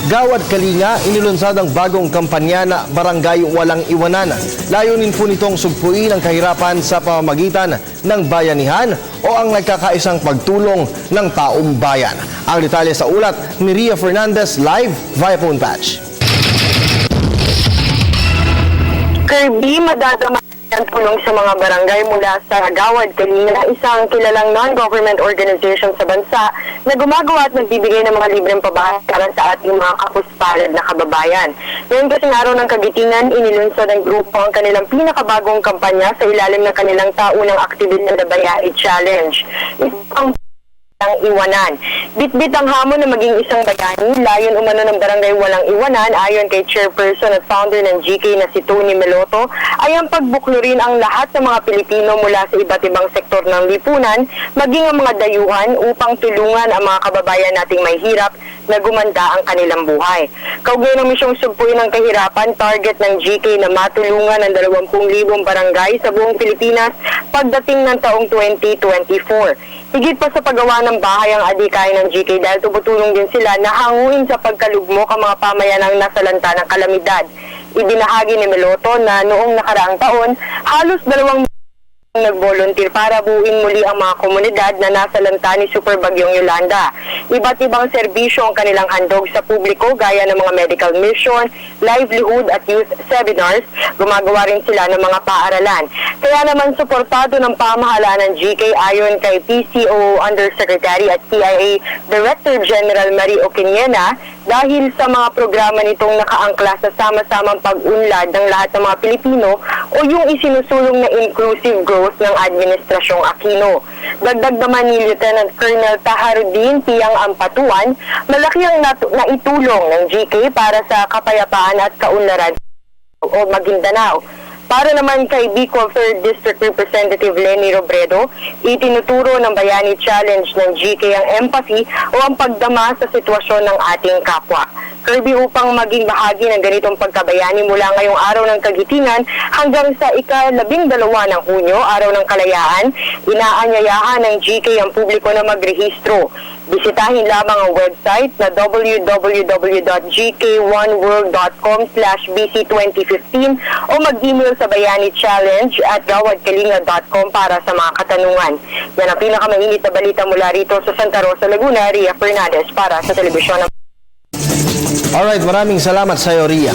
Gawad Kalinga, inilunsad ang bagong kampanya na Barangay Walang Iwanan. Layunin po nitong sugpuin ang kahirapan sa pamamagitan ng bayanihan o ang nagkakaisang pagtulong ng taong bayan. Ang detalye sa ulat ni Ria Fernandez live via phone patch. Kirby, madadama ang tulong sa mga barangay mula sa Gawad Kalinga, isang kilalang non-government organization sa bansa na gumagawa at nagbibigay ng mga libreng pabahay para sa ating mga kapuspalad na kababayan. Ngayon kasing araw ng Kagitingan, inilunsad ng grupo ang kanilang pinakabagong kampanya sa ilalim ng kanilang taunang aktibidad na Bayani Challenge. Isang ang iwanan. Bitbit ang hamon na maging isang bayani, layon umano ng Barangay Walang Iwanan ayon kay chairperson at founder ng GK na si Tony Meloto ay ang pagbuklurin ang lahat ng mga Pilipino mula sa iba't ibang sektor ng lipunan, maging ang mga dayuhan upang tulungan ang mga kababayan nating may hirap na gumanda ang kanilang buhay. Kaugnay ng misyong sugpuin ng kahirapan, target ng GK na matulungan ang 20,000 barangay sa buong Pilipinas pagdating ng taong 2024. Higit pa sa paggawa ng bahay ang adhikain ng GK dahil tumutulong din sila na hanguin sa pagkalugmok ang mga pamayanang nasalanta ng kalamidad. Ibinahagi ni Meloto na noong nakaraang taon, halos 2 nag-volunteer para buuin muli ang mga komunidad na nasalanta ni Super Bagyong Yolanda. Iba't ibang serbisyo ang kanilang handog sa publiko gaya ng mga medical mission, livelihood at youth seminars. Gumagawa rin sila ng mga paaralan. Kaya naman suportado ng pamahalaan ng GK ayon kay PCO Undersecretary at CIA Director General Marie Oquiniena dahil sa mga programa nitong nakaangkla sa sama-samang pag-unlad ng lahat ng mga Pilipino o yung isinusulong na inclusive growth ng Administrasyong Aquino. Dagdag naman ni Lieutenant Colonel Taharuddin Piang Ampatuan, malaki ang naitulong ng GK para sa kapayapaan at kaunlaran o Maguindanao. Para naman kay Bicol 3rd District Representative Lenny Robredo, itinuturo ng Bayani Challenge ng GK ang empathy o ang pagdama sa sitwasyon ng ating kapwa. Kirby, upang maging bahagi ng ganitong pagkabayani mula ngayong araw ng Kagitingan hanggang sa ika-12 ng Hunyo, araw ng Kalayaan, inaanyayahan ng GK ang publiko na magrehistro. Bisitahin lamang ang website na www.gk1world.com/bc2015 o mag-email sa bayanichallenge@gawadkalinga.com para sa mga katanungan. Yan ang pinakamainit na balita mula rito sa Santa Rosa, Laguna. Ria Fernandez para sa Telebisyon. Alright, maraming salamat sa iyo, Ria.